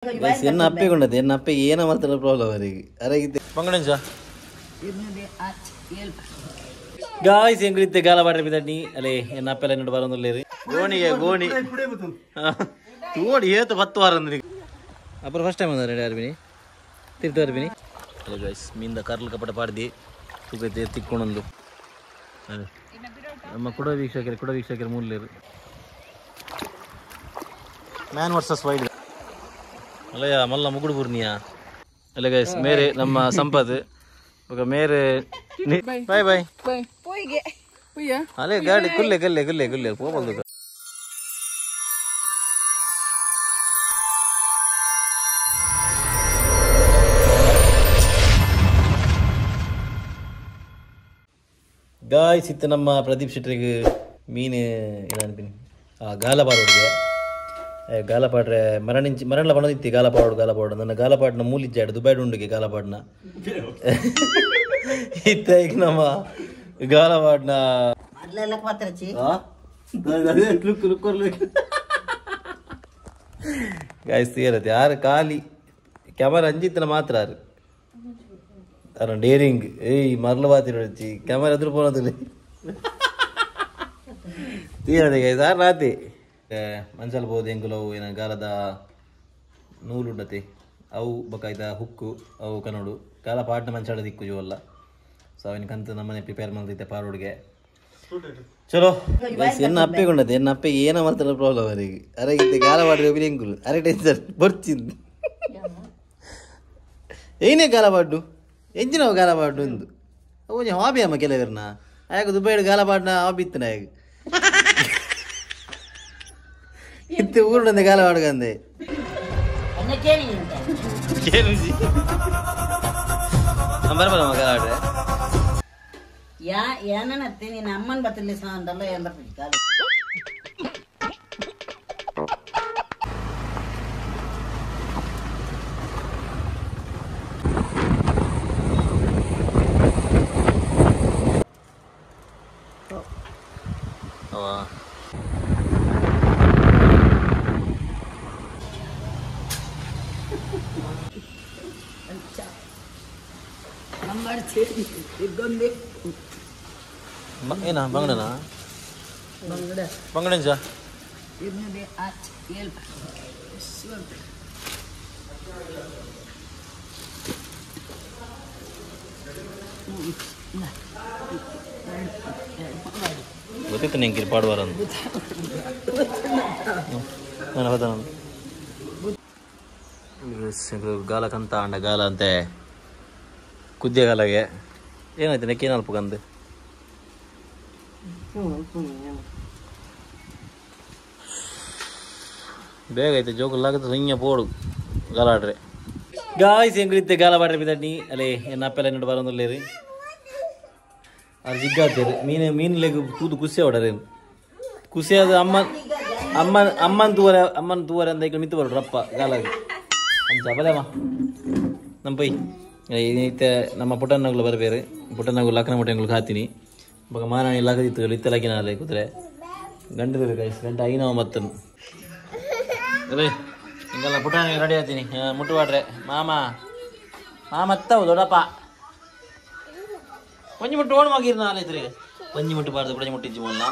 ಎನ್ನ ಅಪ್ಪೆಗೊಂಡದ್ದು ಎನ್ನ ಅಪ್ಪೆ ಏನ ಮಾತ್ರ ಪ್ರಾಬ್ಲಮ್ ಅವರಿಗೆ ಅರಗಿದ್ದೆ ಮಂಗಣಂಜ ಗಾಯ್ಸ್ ಎಂಗ್ಳಿತ್ತೆ ಗಾಲ ಬಾಡ್ರೆ ಬಿದಣ್ಣಿ ಅಲೆ ಎನ್ನ ಅಪ್ಪೆಲ್ಲ ನೋಡಿ ಬರೋದಿಲ್ಲ ಗೋಣಿಗೆ ಗೋಣಿ ತೋಡಿ ಏತು 10 ವಾರ ಅಂದ್ರೆ ಅಪ್ಪರ ಫಸ್ಟ್ ಟೈಮ್ ಅಂದ್ರೆ ಅರ್ಬಿನಿ ತಿರ್ತು ಅರ್ಬಿನಿ ಅಲೆ ಗಾಯ್ಸ್ ಮೀಂದ ಕರ್ಲು ಕಪಟ ಪಾಡ್ದಿ ತೂಕೈತೆ ತಿಕ್ಕೊಂಡೊಂದು ನಮ್ಮ ಕುಡ ವೀಕ್ಷಕರು ಮೂಲೇರು ಮ್ಯಾನ್ ವರ್ಸಸ್ ವೈಲ್ಡ್ ಅಲ್ಲಯ್ಯ ಮಲ್ಲ ಮುಗುಡು ಬೂರ್ನಿಯಾ ಅಲ್ಲ ಗೈಸ್ ಮೇರೆ ನಮ್ಮ ಸಂಪತ್ ఒక ಮೇರೆ ಬಾಯ್ ಬಾಯ್ ಅಲ್ಲೇ ಗಾಡಿ ಕುಲ್ಲೆ ಹೋಗಲ್ದು ಗಾಯ್ಸ್ ಇತ್ತು ನಮ್ಮ ಪ್ರದೀಪ್ ಶೆಟ್ರಿಗೆ ಮೀನು ಏನಂತೀನಿ ಗಾಲಪಾಡೋಡಿಗೆ ಗಾಲಪಾಡ್ರೆ ಮರಣ್ಲ ಪಣದಿತ್ತಿ ಗಾಲಪಾಡು ನನ್ನ ಗಾಲಪಾಡ್ನ ಮೂಲಿಜ್ಜಾಡು ದುಬೈ ಉಂಡಿಗೆ ಗಾಲಪಾಡ್ನ ಇತ್ತ ಈಗ ನಮ್ಮ ಗಾಲಪಾಡ್ನ ಗಾಯ್ಸ್ ಇರತ್ತೆ ಯಾರು ಖಾಲಿ ಕ್ಯಾಮರಾ ಅಂಜಿತ್ತನ ಮಾತ್ರ ಅರ ಡೇರಿಂಗ್ ಏಯ್ ಮರಳು ಬಾತಿ ಕ್ಯಾಮರಾ ಎದುರು ಪೋನದಿಲ್ಲ ತೀರದೆ ಗೈಸ್ ಯಾರು ರಾತಿ ಮನ್ಸಲ್ಬೋದು ಎಂಗುಲವು ಏನ ಗಾಲದ ನೂಲುಂಡತೆ ಅವು ಬಕಾಯ್ದ ಹುಕ್ಕು ಅವು ಕನ್ನಡು ಗಾಲ ಪಾಡ್ನ ಮಂಚಾಡ ದಿಕ್ಕು ಜೋಲ್ಲ ಸೊ ಅವನಿಗಂತ ನಮ್ಮನೆ ಪ್ರಿಪೇರ್ ಮಾಡ್ತೈತೆ ಪಾರೋಡ್ಗೆ ಚಲೋ ಎನ್ನ ಅಪ್ಪೆಗೊಂಡದ್ದು ಎನ್ನ ಅಪ್ಪೆ ಏನ ಮಾತ್ರ ಪ್ರಾಬ್ಲಮ್ ಅವರಿಗೆ ಅರಗಿದ್ದೆ ಗಾಲ ಪಾಡ್ರೆ ಎಂಗುಲು ಅರೆ ಟೆನ್ಷನ್ ಬರ್ಚಿಂದು ಏನೇ ಗಾಲ ಪಾಡ್ಡು ಎಂಜಿನವು ಗಾಲ ಪಾಡ್ಡು ಎಂದು ಅವು ಹಾಬಿ ಅಮ್ಮ ಕೆಲವರನ್ನ ಆಗ ದುಬೈಡ್ ಗಾಲ ಪಾಡ್ನ ಹಾಬಿ ಇತ್ತು ನಾಯಕ ಇತ್ತು ಊರುಂದೆ ಗಾಲ ಪಾಡ್ಗಂದೆ ಬರಬರ ಗಾಲ ಆಡ್ರೆ ಏನತ್ತೆ ನೀನು ಅಮ್ಮನ ಬತ್ತಲಿ ಸಾಂದಲ್ಲ ಎಲ್ಲ ಕಾಲ ಏನ ಬಂಗಡನ ಬಂಗಡಂಜ ಗೊತ್ತಿತ್ತು ನಿಂಗೆ ಪಾಡುವಾರ ಗಾಲಕ್ಕಂತ ಅಂಡ ಗಾಲ ಅಂತೆ ಕುದ್ದೆ ಗಾಲಗೆ ಏನಾಯ್ತು ನೆಕ್ಕೇನು ಅಲ್ಪ ಕಂದು ಬೇಗ ಐತೆ ಜೋಕಲ್ಲಾಗುತ್ತೆ ಹಿಂಗೆ ಪೋಡು ಗಾಲಾಡ್ರೆ ಗಾಯ್ಸ್ ಹೆಂಗಿರುತ್ತೆ ಗಾಲ ಬಾಡ್ರೆ ಬಿದಣ್ಣಿ ಅಲ್ಲೇ ಎನ್ನ ಅಪ್ಪೆಲ್ಲ ನೋಡಿ ಬರೋದಿಲ್ಲ ರೀ ಅದು ಜಿಗ್ಗಾತೀರಿ ಮೀನಿಲೆಗೆ ತೂದು ಕುಸಿ ಹೊಡರೇನು ಕುಸಿ ಅದು ಅಮ್ಮನ ತೂವರೆ ಅಂತ ಈಗ ಮಿತ್ತು ಬರೋಡು ರಪ್ಪ ಗಾಲಾಗಿ ಅಂತ ಬಲೇಮ್ಮ ನಮ್ಮ ಪೈ ಏನೈತೆ ನಮ್ಮ ಪುಟ್ಟಣ್ಣಗಳು ಬರಬೇರೆ ಪುಟ್ಟಣ್ಣಗಳು ಲಕ್ಕನ ಮುಟ್ಟೆಗಳು ಹಾತೀನಿ ಇವಾಗ ಮಾರಾಣಿ ಲಗದಿತ್ತು ಇತ್ತಲಾಕಿನ ಅಲ್ಲೇ ಕೂತ್ರೆ ಗಂಟು ಗಾಯ್ಸ್ ಗಂಟೆ ಆಗಿನವ ಮತ್ತನು ಅದೇ ಹಿಂಗೆಲ್ಲ ಪುಟ್ಟಣ್ಣ ರೆಡಿ ಆಗ್ತೀನಿ ಮುಟ್ಟುವಾಡ್ರೆ ಮಾಮ ಅತ್ತವು ದೊಡ್ಡಪ್ಪ ಪಂಜಿ ಮುಟ್ಟು ಓಣ ಆಗಿರ್ನ ಅಲ್ಲೈತ್ರಿ ಪಂಜಿ ಮುಟ್ಟಬಾರ್ದು ಪಂಜಿ ಮುಟ್ಟಿಜ್ಜಿ ಮೊನ್ನ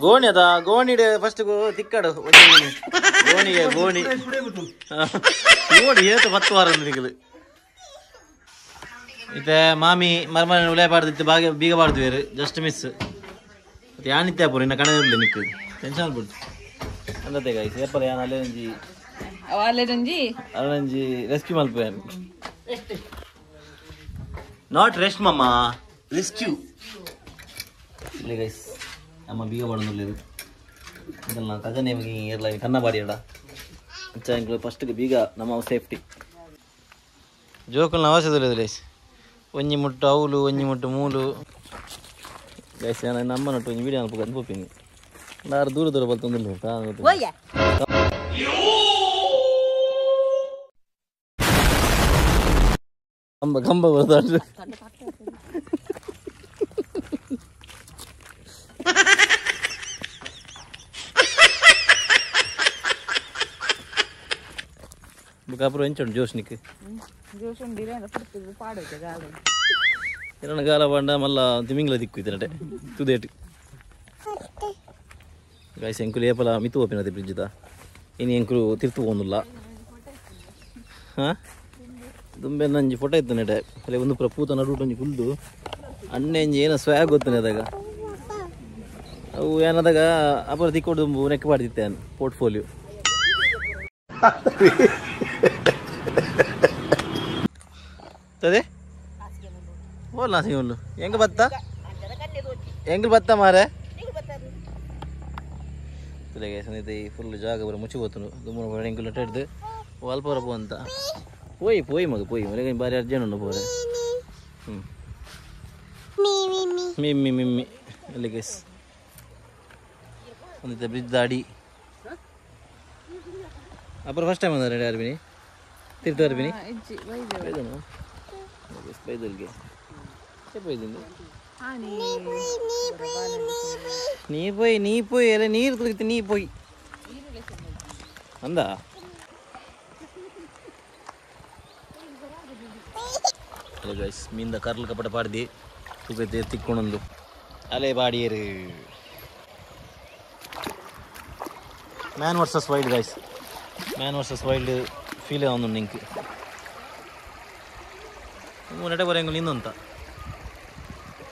ಗೋಣಿ ಅದ ಗೋಣಿಡೆ ಫಸ್ಟ್ ತಿಕ್ಕಡು ಗೋಣಿಗೆ ಗೋಣಿ ಗೋಣಿ ಏತು 10 ವಾರ ನಿಗಲು ಮತ್ತೆ ಮಾಮಿ ಮರ್ಮನೆ ಉಳೆ ಪಾಡ್ದಿತ್ತು ಬೀಗ ಪಾಡ್ತೀವಿ ಜಸ್ಟ್ ಮಿಸ್ ಮತ್ತೆ ಯಾನಿತ್ತೆ ಪೂರ ಇನ್ನ ಕಣದ ಇರಲಿ ನಿಕ್ಕು ಟೆನ್ಷನ್ ಆಗ್ಬಿಡ್ತು ಅಂದತ್ತೆ ಗಾಯ್ಸ್ ಏಪಲ್ ಯಾನ್ ಅಲ್ಲೊಂಜಿ ರೆಸ್ಕ್ಯೂ ಮಲ್ಪೆ ನಾಟ್ ರೆಸ್ಟ್ ಮಮ್ಮ ರೆಸ್ಕ್ಯೂ ಇಲ್ಲಿ ಗೈಸ್ ನಮ್ಮ ಬೀಗ ಬಾಡೋದಿಲ್ಲ ಇದಲ್ಲ ಕಜನೆ ಇರಲ್ಲ ಕನ್ನ ಬಾಡಿ ಅಡ ಹೆಚ್ಚು ಫಸ್ಟ್ಗೆ ಬೀಗ ನಮ್ಮ ಸೇಫ್ಟಿ ಜೋಕಲ್ನ ಅವಶ್ಯಕತೆ ಗೈಸ್ ಒಂಜಿ ಮುಟ್ಟು ಅವಲು ಒಂಜಿ ಮುಟ್ಟು ಮೂಲು ಗೈಸ್ ನಮ್ಮ ನಟ್ಟು ಒಂದು ವೀಡಿಯೋ ಅನ್ಬೇಕು ಅನ್ಕೋತೀನಿ ನಾರು ದೂರ ಬರ್ತಂದಿಲ್ಲ ಕಂಬ ಬರ್ತಾಡ್ರಿ ಅಪುರ ಎಂಚುಂಡು ಜೋಶ್ನಿಕ್ ಜೋಶ್ ಉಂಡಿರ ಪಡ್ತಿದ್ದು ಪಾಡೋಕೆ ಗಾಲ ಎರಡು ಗಾಲ ಬಂಡ ಮಲ್ಲ ತಿಮಿಂಗ್ಲ ದಿಕ್ಕು ಇತ್ತೆ ನಡೆ ತುದೇಟ್ ಗಾಯ್ಸ್ ಎಂಕುಲು ಏಪಲ ಮಿತು ಓಪಿನದೆ ಬ್ರಿಡ್ಜ್ದ ಇನ್ನು ಎಂಕುಲು ತಿರ್ತು ಹೋಗುದಿಲ್ಲ ಹಾಂ ದುಂಬೆ ನಂಜಿ ಫೋಟೋ ಇತ್ತು ನಡೆ ಅಲ್ಲಿ ಒಂದು ಪೂತ ನಡುಟು ಒಂಜಿ ಕುಲ್ದು ಅಣ್ಣೆಂಜಿ ಏನೋ ಸ್ವ್ಯಾಗ್ ಗೊತ್ತಾನೆ ಅದಾಗ ಅವು ಏನದಾಗ ಅಪರ ತಿಕ್ಕೊಡು ನೆಕ್ ಮಾಡಿದ್ದೆ ಪೋರ್ಟ್ಫೋಲಿಯೋ ತದೆ ಓಲ್ ನಾಸಿ ಹುಲ್ಲು ಹೆಂಗೆ ಬತ್ತ ಹೆಂಗೆ ಬತ್ತ ಮಾರೆ ತಲೆಗೆ ಸಂದೈತೆ ಫುಲ್ ಜಾಗ ಬರ ಮುಚ್ಚಿ ಹೋತನು ದುಮ್ಮನ ಹೆಂಗೆ ಲೊಟ್ಟ ಹಿಡ್ದು ಅಲ್ಪ ಬರ ಪೋ ಅಂತ ಪೋಯಿ ಮಗ ಪೋಯಿ ಮನೆಗೆ ಬಾರಿ ಅರ್ಜೆಂಟ್ ಉಂಡು ಪೋರೆ ಮಿಮ್ಮಿ ಮಿಮ್ಮಿ ಅಲ್ಲಿ ಗೈಸ್ ಒಂದಿತ್ತ ಬ್ರಿಡ್ಜ್ ದಾಡಿ ಅಪರ ಫಸ್ಟ್ ಟೈಮ್ ಅಂದಾರೆ ಅರ್ಬಿನಿ ತಿರ್ತು ಅರ್ಬಿನಿ ಬೈದಲ್ಗೆ ಬೈದಿಂದು ನೀ ಪೋಯಿ ಎಲ್ಲ ನೀರು ತುಳಿತು ನೀ ಪೋಯಿ ಅಂದ ಅಲ್ಲ ಗೈಸ್ ಮೀಂದ ಕರ್ಲು ಕಪಟ ಪಾಡ್ದು ತೂಕೈತೆ ತಿಕ್ಕೊಂಡೊಂದು ಅಲೆ ಬಾಡಿಯರು man versus wild guys man versus wild ಫೀಲೇ ಒಂದು ನಿಂಗೆ ನೆಟ ಬರೋಂಗಿಲ್ಲ ಇನ್ನೂ ಅಂತ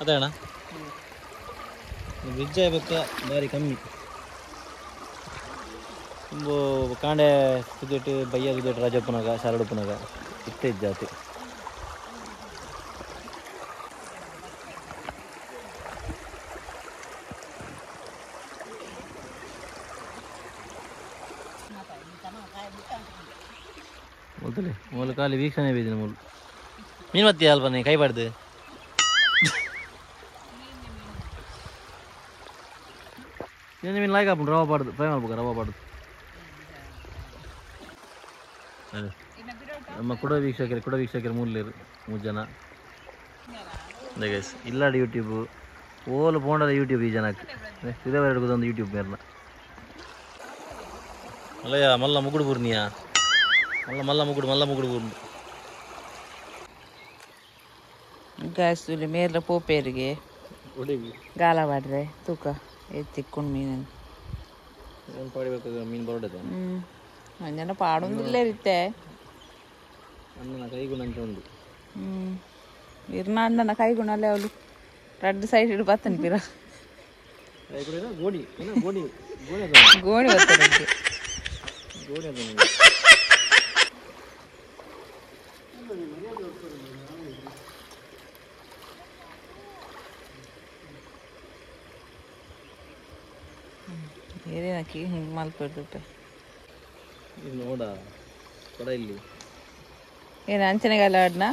ಅದೇ ಅಣ್ಣ ಬ್ರಿಡ್ಜ್ ಆಗ್ಬೇಕ ಭಾರಿ ಕಮ್ಮಿ ತುಂಬ ಕಾಂಡೆ ಕುದಿಟ್ಟು ಬಯ್ಯ ಕುದಿಟ್ಟು ರಾಜಪ್ಪನಾಗ ಶಾರಡಪ್ಪನಾಗ ಇತ್ತೇ ಜಾತಿ ಮೊದಲೇ ಮೂಲ ಖಾಲಿ ವೀಕ್ಷಣೆ ಬೇದಿನ ಮೂಲ ಮೀನು ಮತ್ತೆ ಅಲ್ಪ ನೀ ಕೈ ಬಾಡ್ದು ನೀನು ಮೀನು ಲಾಯ್ಕ್ ಹಾಕೊಂಡು ರವಾ ಬಾಡ್ದು ಫ್ರೈ ಮಾಡ್ಬೇಕು ರವಾ ಬಾಡ್ದು ನಮ್ಮ ಕೂಡ ವೀಕ್ಷಕರು ಮೂಲೇರು 3 ಜನ ಗೈಸ್ ಇಲ್ಲಾಡಿ ಯೂಟ್ಯೂಬ್ ಓಲು ಪೋಂಡದ ಯೂಟ್ಯೂಬ್ ಈ ಜನಕ್ಕೆ ಇದೇ ಹಿಡ್ಕೋದೊಂದು ಯೂಟ್ಯೂಬ್ ಮೇರ್ನ ಅಲ್ಲಯ್ಯ ಮಲ್ಲ ಮುಗುಡು ಬೂರ್ನಿಯಾ ಮಲ್ಲ ಮುಗುಡು ಬೂರ್ನು ಗ್ಯಾಸ್ ತುಲಿ ಮೇಲ ಪೋಪೇರಿಗೆ ಗಾಲ ಬಾಡ್ರೆ ತೂಕ ಎತ್ತಿಕ್ಕೊಂಡು ಮೀನನ್ನು ಪಾಡಿಬೇಕಾಗ ಮೀನು ಬರೋಡದೆ ಅಂಜನ ಪಾಡೊಂದಿಲ್ಲೇ ಇರುತ್ತೆ ಅಣ್ಣನ ಕೈಗುಣ ಅಂತ ಒಂದು ಇರ್ನ ಅಣ್ಣನ ಕೈಗುಣಲ್ಲೇ ಅವಳು 2 ಸೈಡ್ ಇಡು ಬತ್ತನ ಪಿರ ಗೋಣಿ ಬರ್ತದೆ ಏನೇನಕ್ಕಿ ಹಿಂಗೆ ಮಲ್ಪಡ್ದುಟ್ಟೆ ನೋಡ ಕೊಡ ಇಲ್ಲಿ ಏನು ಅಂಚನೆಗಾಲ ಆಡ್ನ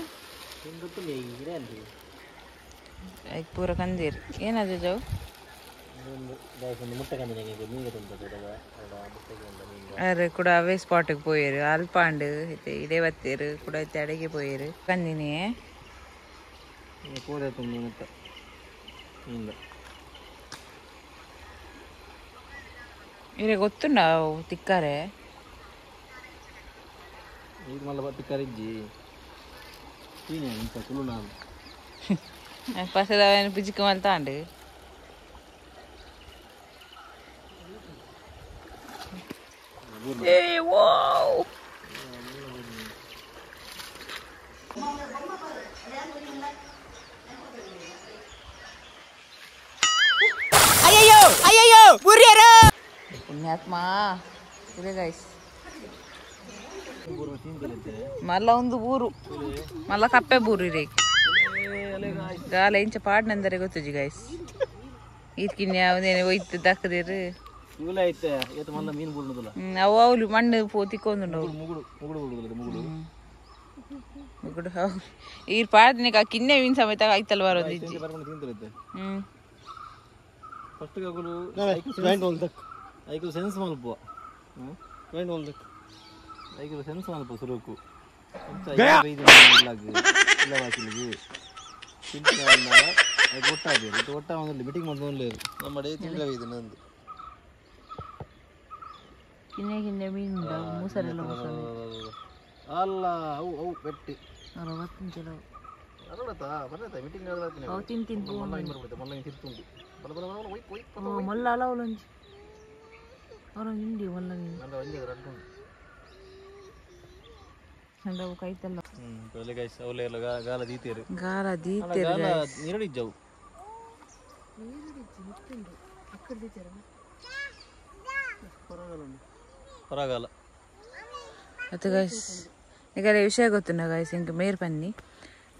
ಆಯ್ತು ಪೂರ ಕಂದೀರಿ ಏನದು ಜಾವು ಅರೆ ಕೂಡ ಅವೇ ಸ್ಪಾಟಿಗೆ ಪೋಯರು ಅಲ್ಪಾಂಡು ಇದೇ ಬತ್ತೇರು ಕೂಡ ಅಡಿಗೆ ಪೋಯರು ಕಂದಿನಿ ಇವ್ರಿಗೆ ಗೊತ್ತುಂಡ ತಿಕ್ಕಾರೆ ತಿಕ್ಕಾರಿಜ್ಜಿ ಪಸದ ಪಿಜಿಕ ಮಲ್ತಾಂಡು Hey, wow! Ayo, buriera! Punyatma, ini guys. Malah untuk buru, malah kape buru ini. Gala ini cepat nanti rego tuh guys. Ini awalnya ini itu dak diri. ಇವಲ್ಲ ಐತೆ ಇವತ್ತು ಮಲ್ಲ ಮೀನು ಬಿಡೋದಿಲ್ಲ ಅವು ಅವಳು ಮಣ್ಣು ಪೋತಿಕೊಂಡು ಮುಗುಡು ಈ ಪಾಡ್ದಿನ ಕಿನ್ನೆ ಮೀನು ಸಮೇತ ಆಯ್ತಲ್ಲ ಬರೋದು ಫಸ್ಟ್ ಐಕಲು ಸೆನ್ಸ್ ಮಲ್ಪ ಐಕಲು ಸೆನ್ಸ್ ಮಲ್ಪ ಸುರುಕು ಒಟ್ಟ ಮೀಟಿಂಗ್ ಮಾಡ್ಕೊಂಡು ನಮ್ಮ ಡೇ ತಿಂಗಳ ಇದು ನಂದು ಕಿನ್ನೆ ಮೀನು ಮೂಸರೆಲ್ಲ ಮೂಸರೆ ಅಲ್ಲ ಅವು ಅವು ಬೆಟ್ಟಿ ಅವತ್ತಿನ ಅರಳತಾ ಬರತಾ ಮೀಟಿಂಗ್ ಆಗಲಾತೀನಿ ಅವು ತಿಂದು ಮೊಲ್ಲ ಹಿಂಗೆ ಬರ್ಬಿಡುತ್ತೆ ಮೊಲ್ಲ ಹಿಂಗೆ ತಿರ್ಕೊಂಡು ಬಲ ಬಲ ಬಲ ಒಯ್ ಒಯ್ ಮೊಲ್ಲ ಅಲ್ಲ ಅವಳಂಜಿ ಅವರ ಹಿಂಡಿ ಮೊಲ್ಲ ನನ್ನ ಒಂದೇ ರಡ್ಕೊಂಡು ಅಂಡವು ಕೈತಲ್ಲ ಪೆಲೆ ಗೈಸ್ ಅವಲೆ ಎಲ್ಲ ಗಾಲ ದೀತಿರು ಗಾಲ ದೀತಿರು ಗಾಲ ನೀರಡಿಜ್ಜವು ಹೊರಗಾಲ ಮತ್ತೆ ಗೈಸ್ ಈಗ ವಿಷಯ ಗೊತ್ತುಂಡ ಗೈಸ್ ಇಂಕ ಮೇರ್ ಪನ್ನಿ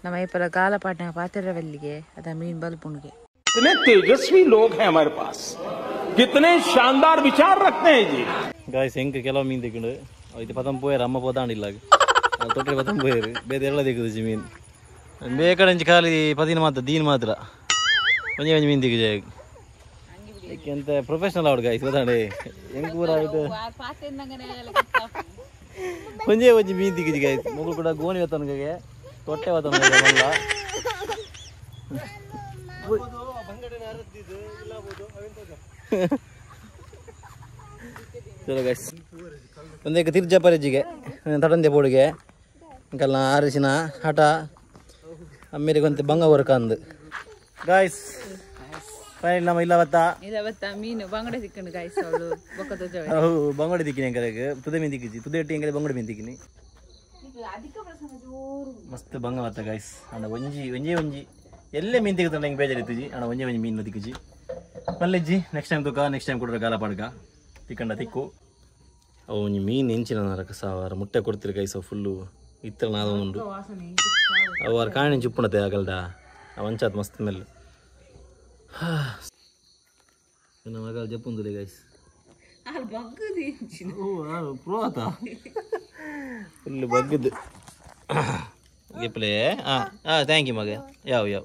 ನಮ್ಮ ಐಪಲ ಗಾಲ ಪಾಟ್ನ ಪಾತಿರವಲ್ಲಿಗೆ ಅದ ಮೀನ್ ಬಲ್ಪುಣ್ಗೆ कितने तेजस्वी लोग हैं हमारे पास कितने शानदार विचार रखते हैं जी ಗಾಯ್ಸ್ ಹೆಂಗೆ ಕೆಲವು ಮೀನು ತೆಕ್ಕೊಂಡು ಇದು ಪತಂ ಪೋಯರು ಅಮ್ಮ ಪೋದಾಂಡಿಲ್ಲ ತೊಟ್ಟೆ ಪತಂ ಪೋಯರು ಬೇರೆ ಎಲ್ಲ ತೆಗೆದು ಮೀನು ಬೇಕಡೆ ಖಾಲಿ ಪದಿನ ಮಾತ್ರ ದೀನ್ ಮಾತ್ರ ಒಂಜೆ ಒಂಜಿ ಮೀನು ತೆಗೆದು ಎಂತ ಪ್ರೊಫೆಷನಲ್ ಅವ್ರು ಗಾಯ್ಸ್ ಗೊತ್ತಾಂಡೆ ಹೆಂಗೆ ಪೂರ ಆಗುತ್ತೆ ಒಂಜೆ ಒಂಜಿ ಮೀನು ತೆಗೆದು ಗಾಯ್ಸ್ ಮಗು ಕೂಡ ಗೋಣಿ ಹೊತ್ತನಗೆ ತೊಟ್ಟೆ ಹೊತ್ತನಗೆ ಮಲ್ಲ ಚಲೋ ಗೈಸ್ ಒಂದೇಕ ತಿರ್ಜ ಪರೆಜ್ಜಿಗೆ ತಡಂದೆ ಬೋಡಿಗೆ ಇಂಕಲ್ಲ ಅರಿಶಿನ ಹಠ ಅಮ್ಮೇರಿಗೊಂತೆ ಬಂಗ ವರ್ಕ ಅಂದು ಗಾಯ್ಸ್ ಫೈನಲ್ ನಮ್ಮ ಇಲ್ಲ ಬತ್ತ ಮೀನು ಬಂಗಡೆ ಸಿಕ್ಕಂಡು ಗಾಯ್ಸ್ ಅವಳು ಅವು ಬಂಗಡೆ ದಿಕ್ಕಿನಿ ಹೆಂಗೆ ತುದೆ ಮೀನು ದಿಕ್ಕಿಜಿ ತುದೆ ಇಟ್ಟು ಹೆಂಗೆ ಬಂಗಡೆ ಮೀನು ದಿಕ್ಕಿನಿ ಮಸ್ತ್ ಬಂಗ ಬತ್ತ ಗಾಯ್ಸ್ ಅಣ್ಣ ಒಂಜಿ ಎಲ್ಲೇ ಮೀನು ತೆಗೆದು ಹೆಂಗೆ ಬೇಜಾರಿತ್ತುಜಿ ಅಣ್ಣ ಒಂಜಿ ಮೀನು ದಿಕ್ಕುಜಿ ಮಲ್ಲೆಜ್ಜಿ ನೆಕ್ಸ್ಟ್ ಟೈಮ್ ತುಕ ನೆಕ್ಸ್ಟ್ ಟೈಮ್ ಕೊಡ್ರೆ ಗಾಲ ಪಾಡ್ಕ ತಿಕ್ಕಂಡ ತಿಕ್ಕು ಅವು ಒಂಜಿ ಮೀನು ಹೆಂಚಿನ ನರಕ ಸಾವಾರ ಮುಟ್ಟೆ ಕೊಡ್ತಿರು ಗೈಸ್ ಅವು ಫುಲ್ಲು ಇತ್ತರ ನಾದ ಉಂಡು ಅವು ಅವ್ರ ಕಾಣಿ ಚುಪ್ಪಣತೆ ಆಗಲ್ಡ ಅವು ಅಂಚಾತ್ ಮಸ್ತ್ ಮೇಲೆ ನನ್ನ ಮಗ ಜಪ್ಪುಂದುಲೆ ಗೈಸ್ ಪ್ರೋ ಆತ ಫುಲ್ಲು ಬಗ್ಗದು ಗೆಪ್ಲೆ ಥ್ಯಾಂಕ್ ಯು ಮಗ ಯಾವ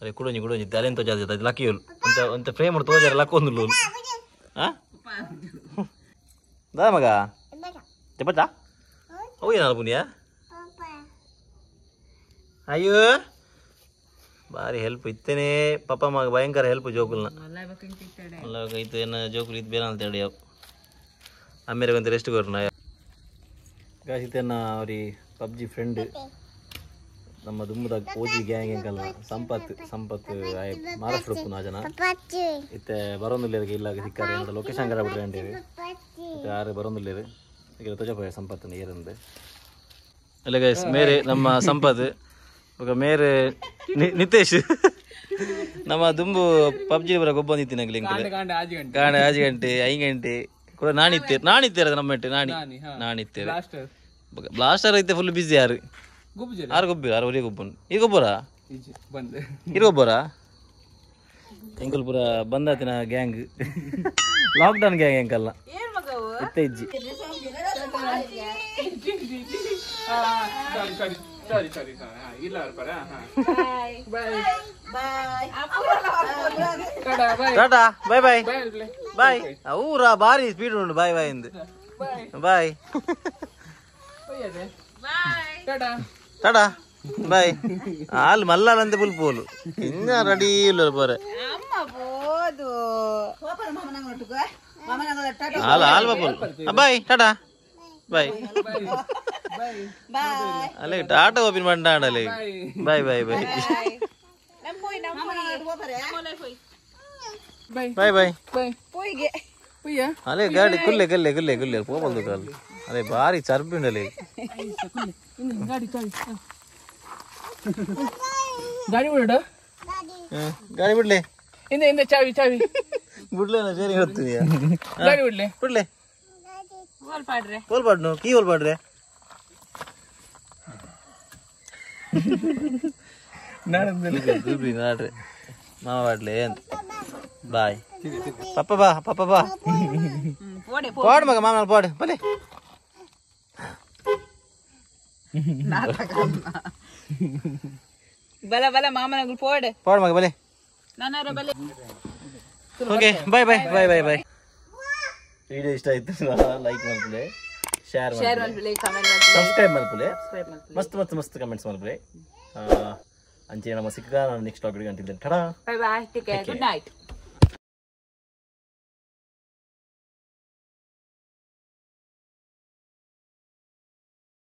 ಅರೆ ಕುಡೊಂಜಿ ತಲೆಂತ ಜಾಸ್ತಿ ಲಕ್ಕಿಯೋಲು ಅಂತ ಫ್ರೇಮ್ ತೋಜಾರ ಲಕ್ಕೊಂದು ದಾ ಮಗ చెప్పచ్చా ಅವು ಏನಾರು ಪುಣ್ಯ ಅಯ್ಯೋ ಭಾರಿ ಹೆಲ್ಪ್ ಇತ್ತೇನೆ ಪಪ್ಪ ಮಗ ಭಯಂಕರ ಹೆಲ್ಪ್ ಜೋಕುಲ್ನ ಅಲ್ಲ ಇತ್ತು ಏನು ಜೋಕುಲ್ ಇದು ಬೇರೆ ಅಂತ ಹೇಳಿ ಅವು ಅಮ್ಮೇರಿಗಂತ ರೆಸ್ಟ್ ಕೊರ್ನ ಗಾಸಿತೇನ ಅವ್ರಿ ಪಬ್ಜಿ ಫ್ರೆಂಡ್ ನಮ್ಮ ದುಮ್ಮದ ಓಜಿ ಗ್ಯಾಂಗ್ ಹೆಂಗಲ್ಲ ಸಂಪತ್ ಮಹಾರಾಷ್ಟ್ರಕ್ಕೂ ನಾ ಜನ ಇತ್ತೆ ಬರೋದಿಲ್ಲ ಇಲ್ಲ ಸಿಕ್ಕಾರೆ ಲೊಕೇಶನ್ ಕರ ಬಿಡ್ರಿ ಅಂಟೇವಿ ಇತ್ತೆ ಯಾರು ಬರೋದಿಲ್ಲ ಈಗ ತೊಜಪೋಯ ಸಂಪತ್ ಏರಂದು ಅಲ್ಲ ಗೈಸ್ ಮೇರೆ ನಮ್ಮ ಸಂಪತ್ ಮೇರೆ ನಿತೇಶ್ ನಮ್ಮ ದುಂಬು ಪಬ್ಜಿ ಬರ ಗೊಬ್ಬ ನಿಂತಿನಾಗ್ಲಿ ಕಾಂಡೆ 5 ಗಂಟೆ 5 ಗಂಟೆ ಕೂಡ ನಾನಿತ್ತೇರ ನಮ್ಮಟ್ಟೆ ನಾನಿತ್ತೇರೆ ಬ್ಲಾಸ್ಟರ್ ಐತೆ ಫುಲ್ ಬಿಸಿ ಯಾರು ಗೊಬ್ಬರ ಯಾರು ಒರೇ ಗೊಬ್ಬನ ಈ ಗೊಬ್ಬರ ಇದು ಗೊಬ್ಬರ ಎಂಕಲ್ ಪೂರ ಬಂದಾತಿನ ಗ್ಯಾಂಗ್ ಲಾಕ್ಡೌನ್ ಗ್ಯಾಂಗ್ ಎಂಕಲ್ಲ ಇತ್ತ ಇಜ್ಜಿ ಟಾಟಾ ಬಾಯ್ ಬಾಯ್ ಬಾಯ್ ಊರ ಭಾರಿ ಸ್ಪೀಡ್ ಉಂಟು ಬಾಯ್ ಬಾಯ್ ಎಂದು ಬಾಯ್ ಟಾಟಾ ಬಾಯ್ ಹಾಲು ಮಲ್ಲಾಲಂತೆ ಫುಲ್ ಪೋಲು ಇನ್ನ ರೆಡಿ ಇಲ್ಲ ಬರೆ ಹಾಲು ಬಾಪೋಲ್ ಬಾಯ್ ಟಾಟಾ ಬಾಯ್ ಅಲ್ಲೇ ಟಾಟಾ ಓಪನ್ ಮಾಡಾಡಲೆ ಬಾಯ್ ಬಾಯ್ ಬಾಯ್ ಬಾಯ್ ಬಾಯ್ ಅಲ್ಲೇ ಗಾಡಿ ಕುಲ್ಲೆ ಪೋಬಲ್ದು ಕಾಲು ಅದೇ ಭಾರಿ ಚರ್ಬಿ ಉಂಡಲೆ ಗಾಡಿ ಬಿಡ ಗಾಡಿ ಬಿಡ್ಲೆ ಹಿಂದೆ ಚಾವಿ ಬಿಡ್ಲೆ ಸೇರಿ ಹೊತ್ತಿದ್ಯಾ ಗಾಡಿ ಬಿಡ್ಲೆ ಹೋಲ್ ಪಾಡ್ನು ಕೀ ಹೋಲ್ ಪಾಡ್ರೆ ನಾಡ್ರೆ ಮಾವ ಪಾಡ್ಲೆ ಅಂತ ಬಾಯ್ ಪಪ್ಪ ಬಾ ಪಾಡ್ ಮಗ ಮಾಮ ಪಾಡ್ ಬಲೆ ಬಲ ಮಾಮನ ಪೋಡೆ ಪಾಡ್ ಮಗ ಬಲೆ ನಾನಾರ ಬಲೆ ಓಕೆ ಬಾಯ್ ವಿಡಿಯೋ ಇಷ್ಟ ಆಯ್ತು ಲೈಕ್ ಮಾಡ್ಕೊಳ್ಳಿ ಶೇರ್ ಮಾಡ್ಕೊಳ್ಳಿ ಸಬ್ಸ್ಕ್ರೈಬ್ ಮಾಡ್ಕೊಳ್ಳಿ ಮಸ್ತ್ ಕಮೆಂಟ್ಸ್ ಮಾಡ್ಕೊಳ್ಳಿ ಅಂಚೆ ನಮ್ಮ ಸಿಕ್ಕ ನಾನು ನೆಕ್ಸ್ಟ್ ವ್ಲಾಗ್ ಗಂಟಿದ್ದೇನೆ bye take care good night